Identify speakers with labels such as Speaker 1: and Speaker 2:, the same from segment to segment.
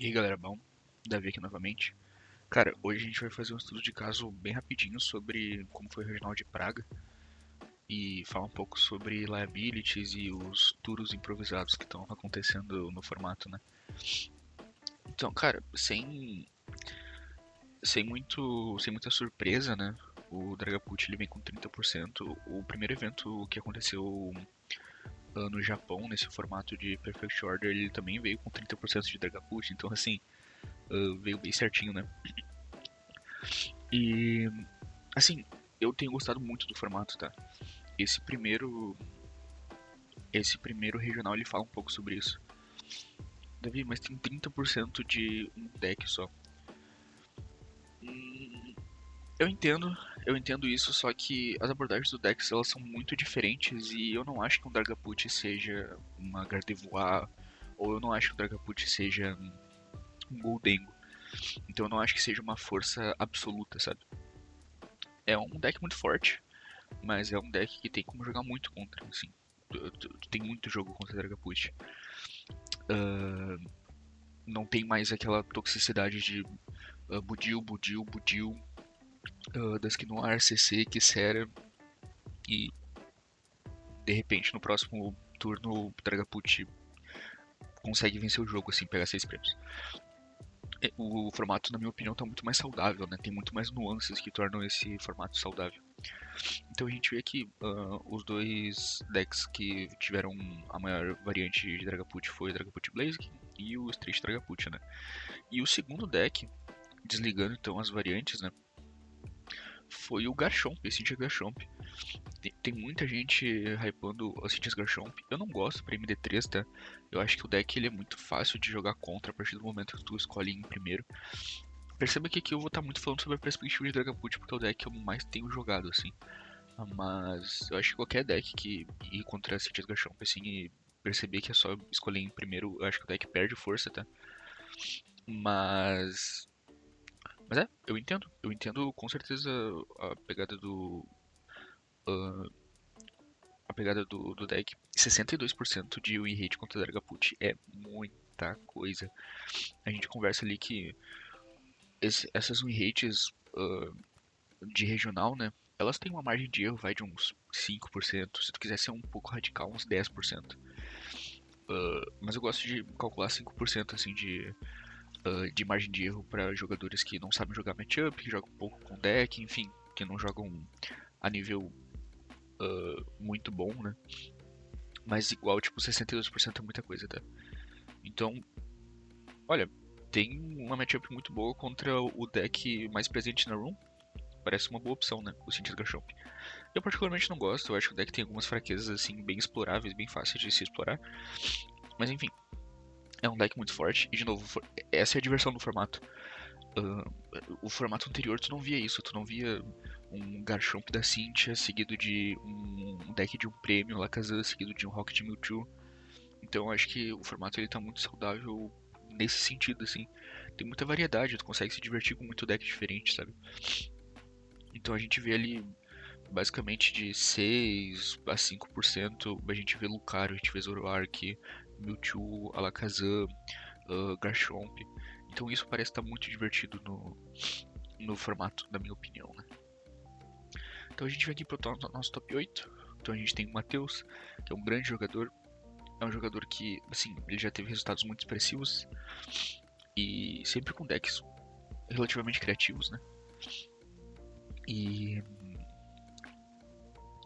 Speaker 1: E aí galera, bom, Davi aqui novamente. Cara, hoje a gente vai fazer um estudo de caso bem rapidinho sobre como foi o Regional de Praga e falar um pouco sobre liabilities e os turos improvisados que estão acontecendo no formato, né? Então, cara, sem muita surpresa, né? O Dragapult ele vem com 30%. O primeiro evento que aconteceu no Japão, nesse formato de Perfect Order, ele também veio com 30% de Dragapult, então assim, veio bem certinho, né? E assim, eu tenho gostado muito do formato, tá? Esse primeiro, esse primeiro regional ele fala um pouco sobre isso. Davi, mas tem 30% de um deck só. Hum, eu entendo isso, só que as abordagens do decks elas são muito diferentes e eu não acho que um Dragapult seja uma Gardevoir ou eu não acho que o Dragapult seja um Goldengo. Então eu não acho que seja uma força absoluta, sabe? É um deck muito forte, mas é um deck que tem como jogar muito contra, assim. Tu tem muito jogo contra Dragapult. Não tem mais aquela toxicidade de Budil, Dusknoir, CC, Kissera e de repente no próximo turno o Dragapult consegue vencer o jogo, assim, pegar 6 prêmios. O formato, na minha opinião, tá muito mais saudável, né? Tem muito mais nuances que tornam esse formato saudável. Então a gente vê que os dois decks que tiveram a maior variante de Dragapult foi o Dragapult Blaziken e o Street Dragapult, né? E o segundo deck, desligando então as variantes, né? Foi o Garchomp, Cynthia Garchomp. Tem muita gente hypando a Cynthia Garchomp. Eu não gosto pra MD3, tá? Eu acho que o deck ele é muito fácil de jogar contra a partir do momento que tu escolhe em primeiro. Perceba que aqui eu vou estar muito falando sobre a perspectiva de Dragapult, porque é o deck que eu mais tenho jogado, assim. Mas eu acho que qualquer deck que ir contra a Cynthia Garchomp, assim, e perceber que é só escolher em primeiro, eu acho que o deck perde força, tá? Mas. Mas eu entendo. Eu entendo com certeza a pegada do. ah, a pegada do deck. 62% de win rate contra Dragapult é muita coisa. A gente conversa ali que essas win rates de regional, né? Elas têm uma margem de erro, vai de uns 5%. Se tu quiser ser um pouco radical, uns 10%. Mas eu gosto de calcular 5% assim de margem de erro para jogadores que não sabem jogar matchup, que jogam um pouco com deck, enfim, que não jogam a nível muito bom, né? Mas igual, tipo, 62% é muita coisa, tá? Então, olha, tem uma matchup muito boa contra o deck mais presente na room. Parece uma boa opção, né? O Cintia Garchomp. Eu particularmente não gosto, eu acho que o deck tem algumas fraquezas, assim, bem exploráveis, bem fáceis de se explorar. Mas enfim, é um deck muito forte. E de novo, essa é a diversão do formato. Uh, o formato anterior tu não via isso, tu não via um Garchomp da Cynthia seguido de um deck de um prêmio Lakazan seguido de um Rocket Mewtwo. Então eu acho que o formato ele tá muito saudável nesse sentido, assim. Tem muita variedade, tu consegue se divertir com muito deck diferente, sabe? Então a gente vê ali basicamente de 6 a 5%, a gente vê Lucario, a gente vê Zoroark, Mewtwo, Alakazam, Garchomp. Então isso parece estar muito divertido no formato, na minha opinião, né? Então a gente vem aqui para o nosso top 8. Então a gente tem o Matheus, que é um grande jogador. É um jogador que, assim, ele já teve resultados muito expressivos e sempre com decks relativamente criativos, né? E,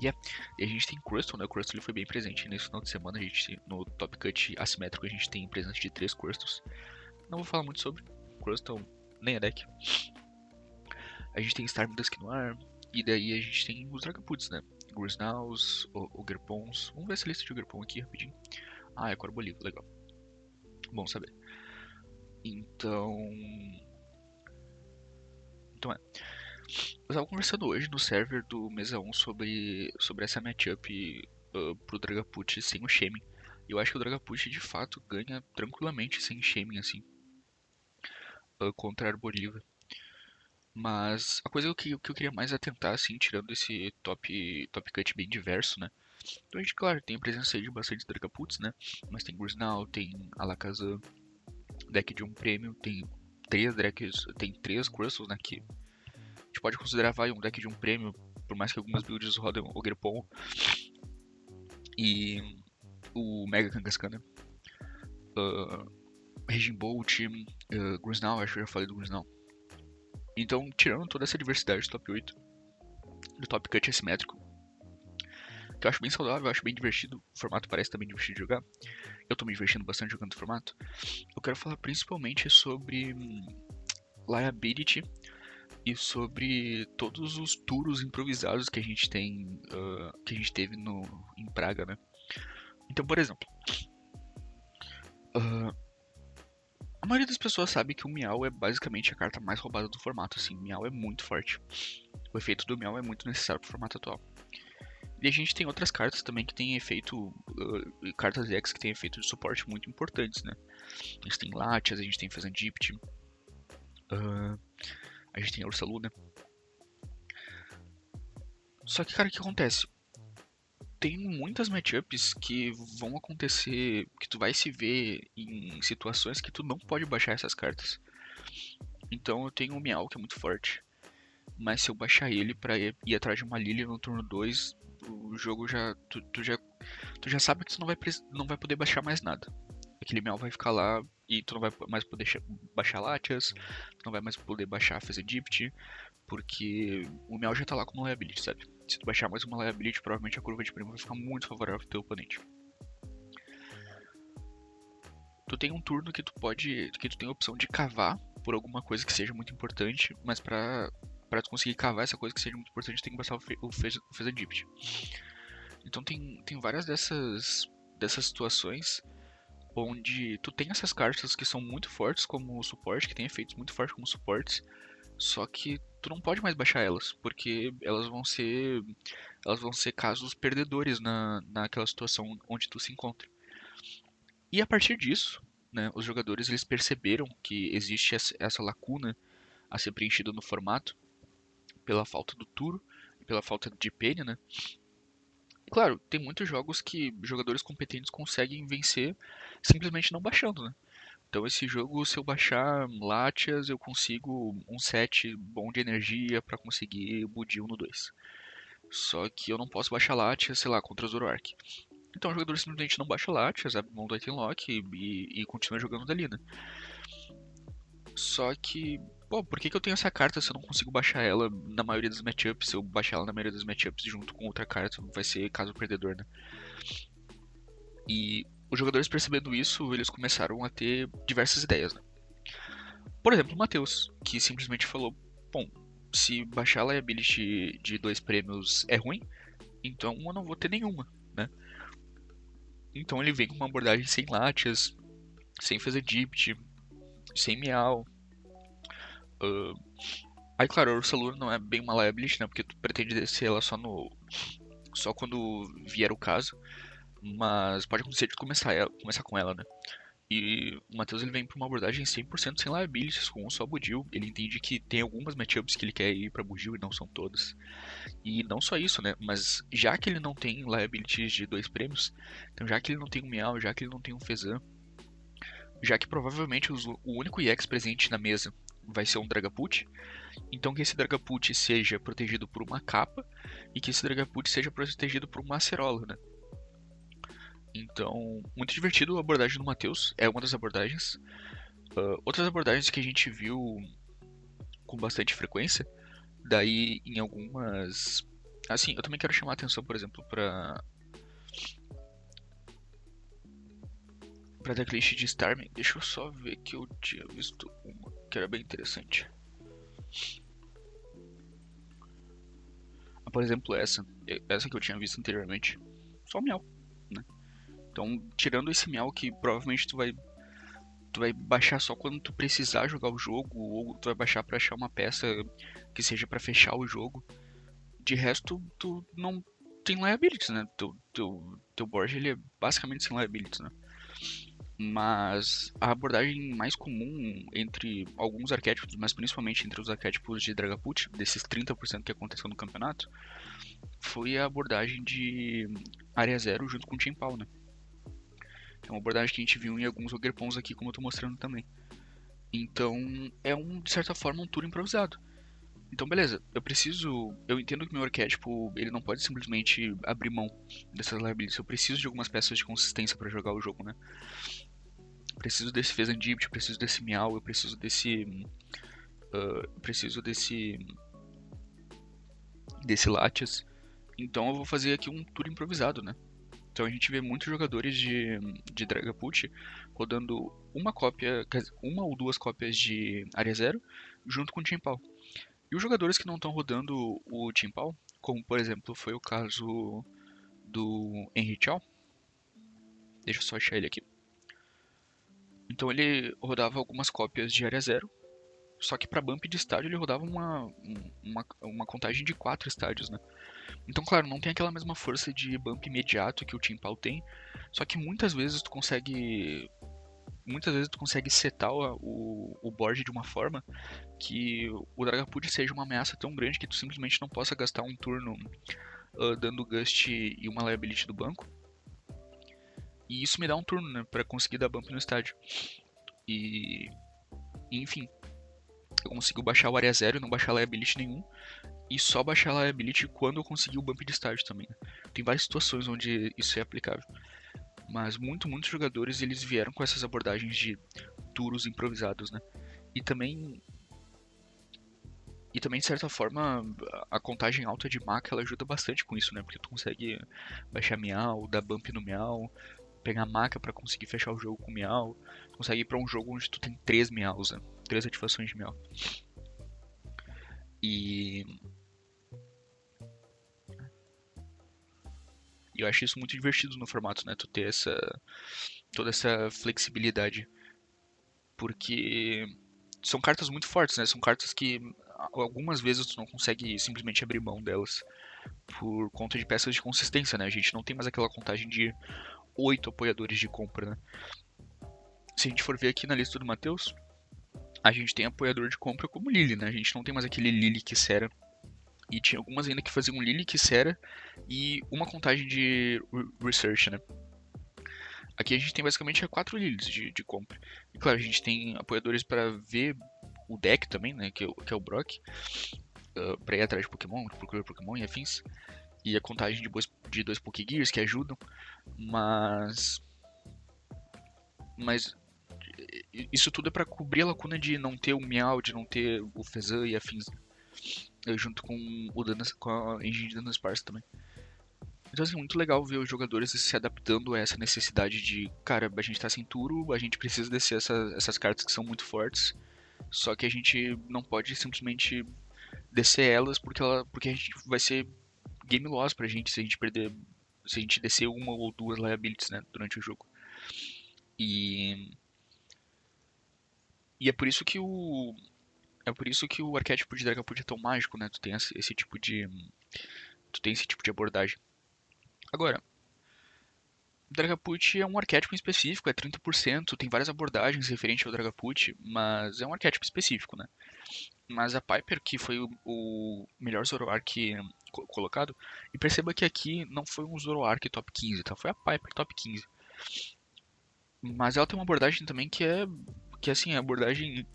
Speaker 1: yeah. E a gente tem Crustle, né? O Crustle ele foi bem presente nesse final de semana. A gente, no Top Cut assimétrico a gente tem presença de 3 Crustles. Não vou falar muito sobre Crustle, nem a deck. A gente tem Starmie Dusknoir, e daí a gente tem os Dragapults, né? Griznaus, Ogrepons. Vamos ver essa lista de Ogrepon aqui rapidinho. Ah, é Corbolivo, legal. Bom saber. Então. Então é. Eu tava conversando hoje no server do Mesa 1 sobre essa matchup pro Dragapult sem o Shaman. Eu acho que o Dragapult de fato ganha tranquilamente sem Shaman, assim, contra a Arboliva. Mas a coisa que eu queria mais atentar, assim, tirando esse top cut bem diverso, né? Então a gente, claro, tem a presença aí de bastante Dragapults, né? Mas tem Griznal, tem Alakazam, deck de um prêmio, tem três decks, tem três crystals, né, que a gente pode considerar um deck de um prêmio, por mais que algumas builds rodem Ogerpon e o Mega Kangaskhan, né? Raging Bolt, Griznal, acho que eu já falei do Griznal. Então, tirando toda essa diversidade do top 8, do top cut assimétrico, que eu acho bem saudável, eu acho bem divertido, o formato parece também divertido de jogar, eu tô me divertindo bastante jogando o formato, eu quero falar principalmente sobre liability e sobre todos os turos improvisados que a gente tem, que a gente teve em Praga, né? Então, por exemplo, a maioria das pessoas sabe que o Miau é basicamente a carta mais roubada do formato, assim, o Miau é muito forte. O efeito do Miau é muito necessário pro formato atual. E a gente tem outras cartas também que têm efeito, cartas EX que têm efeito de suporte muito importantes, né? A gente tem Latias, a gente tem Fezandipt, a gente tem Ursaluna. Só que, cara, o que acontece? Tem muitas matchups que vão acontecer, que tu vai se ver em situações que tu não pode baixar essas cartas. Então eu tenho o Miau, que é muito forte, mas se eu baixar ele pra ir atrás de uma Lily no turno 2, o jogo já. Tu já sabe que tu não vai poder baixar mais nada. Aquele Miau vai ficar lá e tu não vai mais poder baixar Latias, tu não vai mais poder baixar Fezandipt, porque o Miau já tá lá como liability, sabe? Se tu baixar mais uma liability, provavelmente a curva de prêmio vai ficar muito favorável pro teu oponente. Tu tem um turno que tu tem a opção de cavar por alguma coisa que seja muito importante, mas pra tu conseguir cavar essa coisa que seja muito importante, tem que passar o Fezandipt. Então tem várias dessas situações onde tu tem essas cartas que são muito fortes como suporte, que tem efeitos muito fortes como suportes, só que tu não pode mais baixar elas, porque elas vão ser casos perdedores naquela situação onde tu se encontra. E a partir disso, né, os jogadores eles perceberam que existe essa lacuna a ser preenchida no formato pela falta do turno, pela falta de penny, né? E claro, tem muitos jogos que jogadores competentes conseguem vencer simplesmente não baixando, né? Então esse jogo, se eu baixar Latias, eu consigo um set bom de energia pra conseguir Budil no 2. Só que eu não posso baixar Latias, sei lá, contra o Zoroark. Então o jogador simplesmente não baixa Latias, abre mão do item lock e continua jogando dali, né? Só que, pô, por que eu tenho essa carta se eu não consigo baixar ela na maioria das matchups? Se eu baixar ela na maioria das matchups junto com outra carta, vai ser caso perdedor, né? E os jogadores percebendo isso, eles começaram a ter diversas ideias, né? Por exemplo, o Matheus, que simplesmente falou: bom, se baixar a liability de 2 prêmios é ruim, então eu não vou ter nenhuma, né? Então ele vem com uma abordagem sem Latias, sem Fezandipt, sem Miau. Aí, claro, a Ursaluna não é bem uma liability, né? Porque tu pretende descer ela só quando vier o caso. Mas pode acontecer de começar com ela, né? E o Matheus ele vem pra uma abordagem 100% sem liabilities, com um só Budil. Ele entende que tem algumas matchups que ele quer ir pra Budil e não são todas. E não só isso, né? Mas já que ele não tem liabilities de 2 prêmios, então já que ele não tem um Miau, já que ele não tem um Fezan, já que provavelmente o único EX presente na mesa vai ser um Dragapult, então que esse Dragapult seja protegido por uma capa e que esse Dragapult seja protegido por uma acerola, né? Então, muito divertido a abordagem do Matheus, é uma das abordagens. Outras abordagens que a gente viu com bastante frequência, daí em algumas. Assim, eu também quero chamar a atenção, por exemplo, pra decklist de Starmie. Deixa eu só ver que eu tinha visto uma que era bem interessante. Por exemplo, essa que eu tinha visto anteriormente. Só o Miau, né? Então, tirando esse Miau que provavelmente tu vai baixar só quando tu precisar jogar o jogo, ou tu vai baixar pra achar uma peça que seja pra fechar o jogo. De resto, tu não tem liabilities, né? Teu board ele é basicamente sem liabilities, né? Mas a abordagem mais comum entre alguns arquétipos, mas principalmente entre os arquétipos de Dragapult, desses 30% que aconteceu no campeonato, foi a abordagem de área zero junto com o Timpal, né? É uma abordagem que a gente viu em alguns Ogre-Pons aqui, como eu tô mostrando também. Então, é de certa forma, um tour improvisado. Então, beleza, eu entendo que meu arquétipo, ele não pode simplesmente abrir mão dessas liabilities. Eu preciso de algumas peças de consistência pra jogar o jogo, né? Preciso desse Fezandiped, preciso desse Meow, eu preciso desse Latias. Então eu vou fazer aqui um tour improvisado, né? Então a gente vê muitos jogadores de Dragapult rodando uma ou duas cópias de Área Zero junto com o Timpal. E os jogadores que não estão rodando o Timpal, como por exemplo foi o caso do Henry Chow, deixa eu só achar ele aqui. Então ele rodava algumas cópias de Área Zero, só que para bump de estádio ele rodava uma contagem de 4 estádios, né? Então, claro, não tem aquela mesma força de bump imediato que o Timpal tem, só que muitas vezes tu consegue setar o board de uma forma que o Dragapult seja uma ameaça tão grande que tu simplesmente não possa gastar um turno dando Gust e uma liability do banco. E isso me dá um turno, né, pra conseguir dar bump no estádio. E enfim, eu consigo baixar o área zero e não baixar liability nenhum. E só baixar a liability quando eu conseguir o bump de estágio também, né? Tem várias situações onde isso é aplicável. Mas muitos jogadores eles vieram com essas abordagens de duros improvisados, né? E também, de certa forma, a contagem alta de maca ela ajuda bastante com isso, né? Porque tu consegue baixar Meow, dar bump no Meow, pegar maca pra conseguir fechar o jogo com Meow. Tu consegue ir pra um jogo onde tu tem 3 Meows, né? 3 ativações de Meow. E eu acho isso muito divertido no formato, né? Tu ter toda essa flexibilidade. Porque são cartas muito fortes, né? São cartas que algumas vezes tu não consegue simplesmente abrir mão delas por conta de peças de consistência, né? A gente não tem mais aquela contagem de 8 apoiadores de compra, né? Se a gente for ver aqui na lista do Matheus, a gente tem apoiador de compra como Lily, né? A gente não tem mais aquele Lily Kissera. E tinha algumas ainda que faziam Lily Kissera e uma contagem de Research, né? Aqui a gente tem basicamente 4 Lilies de compra. E claro, a gente tem apoiadores para ver o deck também, né? Que é o Brock. Pra ir atrás de Pokémon, procurar Pokémon e afins. E a contagem de dois Pokégears que ajudam. Mas. Mas. Isso tudo é pra cobrir a lacuna de não ter o Meow, de não ter o Fezan e afins. Junto com com a engine de dano Sparse também. Então, assim, muito legal ver os jogadores se adaptando a essa necessidade de, cara, a gente tá sem Turo, a gente precisa descer essas cartas que são muito fortes, só que a gente não pode simplesmente descer elas porque a gente vai ser game loss pra gente se a gente perder, se a gente descer uma ou duas liabilities, né, durante o jogo. E, e é por isso que o arquétipo de Dragapult é tão mágico, né? Tu tem esse tipo de abordagem. Agora, Dragapult é um arquétipo específico, é 30%, tem várias abordagens referentes ao Dragapult, mas é um arquétipo específico, né? Mas a Piper, que foi o melhor Zoroark colocado, e perceba que aqui não foi um Zoroark top 15, tá? Foi a Piper top 15. Mas ela tem uma abordagem também que assim, a abordagem,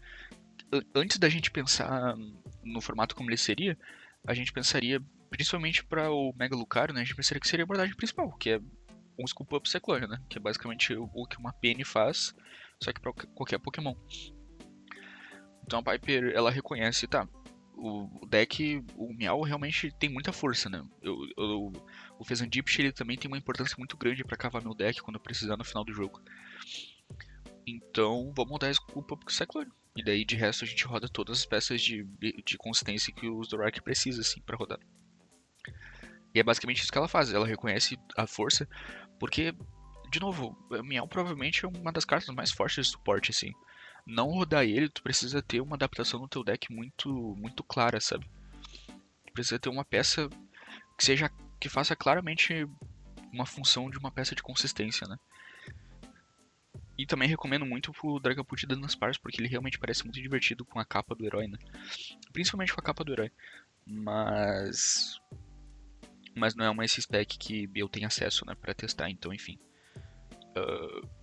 Speaker 1: antes da gente pensar no formato como ele seria, a gente pensaria, principalmente para o Mega Lucario, né? A gente pensaria que seria a abordagem principal, que é um Scoop Up Cyclone, né? Que é basicamente o que uma PN faz, só que para qualquer Pokémon. Então a Piper, ela reconhece, tá, o deck, o Meow realmente tem muita força, né? O Fezandiped, ele também tem uma importância muito grande para cavar meu deck quando eu precisar no final do jogo. Então vou mudar a Scoop Up Cyclone. E daí de resto a gente roda todas as peças de consistência que o Zorak precisa, assim, pra rodar. E é basicamente isso que ela faz, ela reconhece a força, porque, de novo, Meow provavelmente é uma das cartas mais fortes de suporte, assim. Não rodar ele, tu precisa ter uma adaptação no teu deck muito clara, sabe? Tu precisa ter uma peça que faça claramente uma função de uma peça de consistência, né? E também recomendo muito pro Dragapult Dunsparce, porque ele realmente parece muito divertido com a capa do herói, né? Principalmente com a capa do herói. Mas não é uma esse spec que eu tenho acesso, né, para testar, então enfim.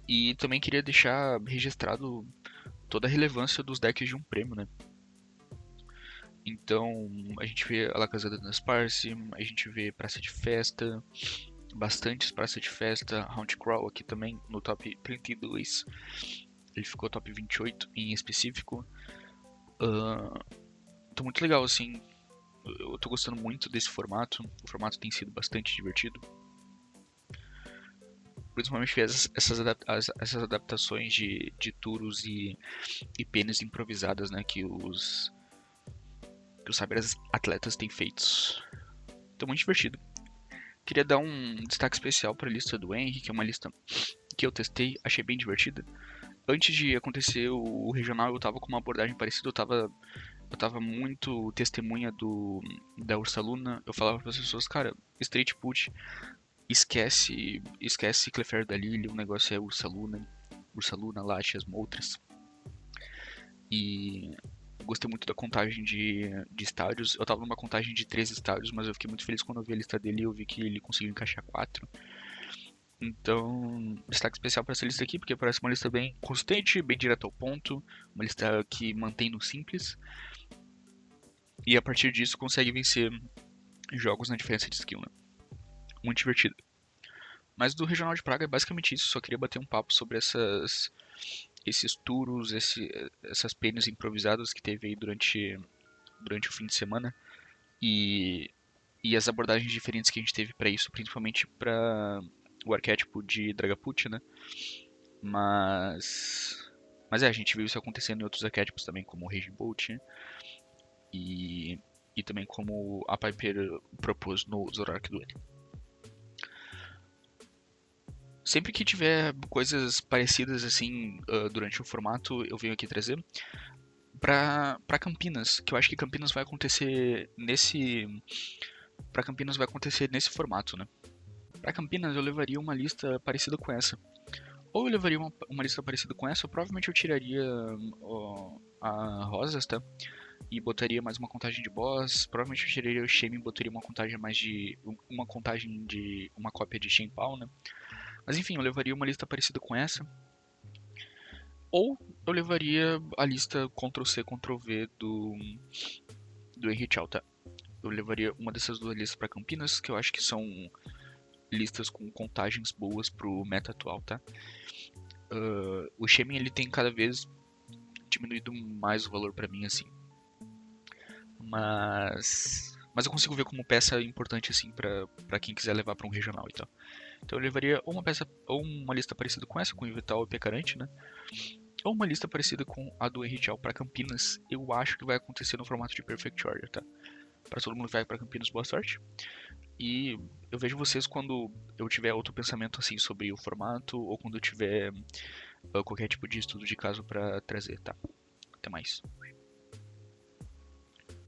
Speaker 1: E também queria deixar registrado toda a relevância dos decks de um prêmio, né? Então, a gente vê a La Casa da Sparse, a gente vê Praça de Festa, bastantes Praça de Festa, Round Crawl aqui também no top 32. Ele ficou top 28 em específico. Então, muito legal, assim. Eu tô gostando muito desse formato. O formato tem sido bastante divertido. Principalmente ver essas adaptações de turos e penas improvisadas, né? Que os cyber-atletas têm feito. Então, muito divertido. Queria dar um destaque especial para a lista do Henry, que é uma lista que eu testei, achei bem divertida. Antes de acontecer o regional, eu tava com uma abordagem parecida, eu tava muito testemunha da Ursaluna. Eu falava para as pessoas, cara, Straight Put, esquece Clefairy da Lily, o negócio é Ursaluna, Latias, Moltres. E gostei muito da contagem de estádios. Eu tava numa contagem de 3 estádios, mas eu fiquei muito feliz quando eu vi a lista dele e eu vi que ele conseguiu encaixar 4. Então, destaque especial para essa lista aqui, porque parece uma lista bem consistente, bem direta ao ponto, uma lista que mantém no simples, e a partir disso consegue vencer jogos na diferença de skill, né? Muito divertido. Mas do Regional de Praga é basicamente isso, só queria bater um papo sobre esses turos, essas penas improvisadas que teve aí durante o fim de semana, e, e as abordagens diferentes que a gente teve para isso, principalmente para o arquétipo de Dragapult, né? Mas a gente viu isso acontecendo em outros arquétipos também, como o Rage Bolt, né? e, e também como a Piper propôs no Zoroark Duel. Sempre que tiver coisas parecidas assim durante o formato, eu venho aqui trazer. Pra Campinas, que eu acho que Campinas vai acontecer nesse. Pra Campinas vai acontecer nesse formato, né? Pra Campinas eu levaria uma lista parecida com essa. Ou eu levaria uma lista parecida com essa, ou provavelmente eu tiraria a Rosas, tá? E botaria mais uma contagem de boss. Provavelmente eu tiraria o Shame e botaria uma contagem mais de. Uma contagem de. Uma cópia de Shenpao, né? Mas enfim, eu levaria uma lista parecida com essa. Ou eu levaria a lista Ctrl-C, Ctrl-V do Henry Chow, tá? Eu levaria uma dessas duas listas para Campinas, que eu acho que são listas com contagens boas pro meta atual, tá? O Shemin ele tem cada vez diminuído mais o valor para mim, assim. Mas eu consigo ver como peça importante, assim, pra quem quiser levar pra um regional e tal. Então eu levaria ou uma peça, ou uma lista parecida com essa, com o Vital e Pecarante, né? Ou uma lista parecida com a do Henrichal para Campinas. Eu acho que vai acontecer no formato de Perfect Order, tá? Para todo mundo que vai para Campinas, boa sorte. E eu vejo vocês quando eu tiver outro pensamento assim sobre o formato ou quando eu tiver qualquer tipo de estudo de caso para trazer, tá? Até mais.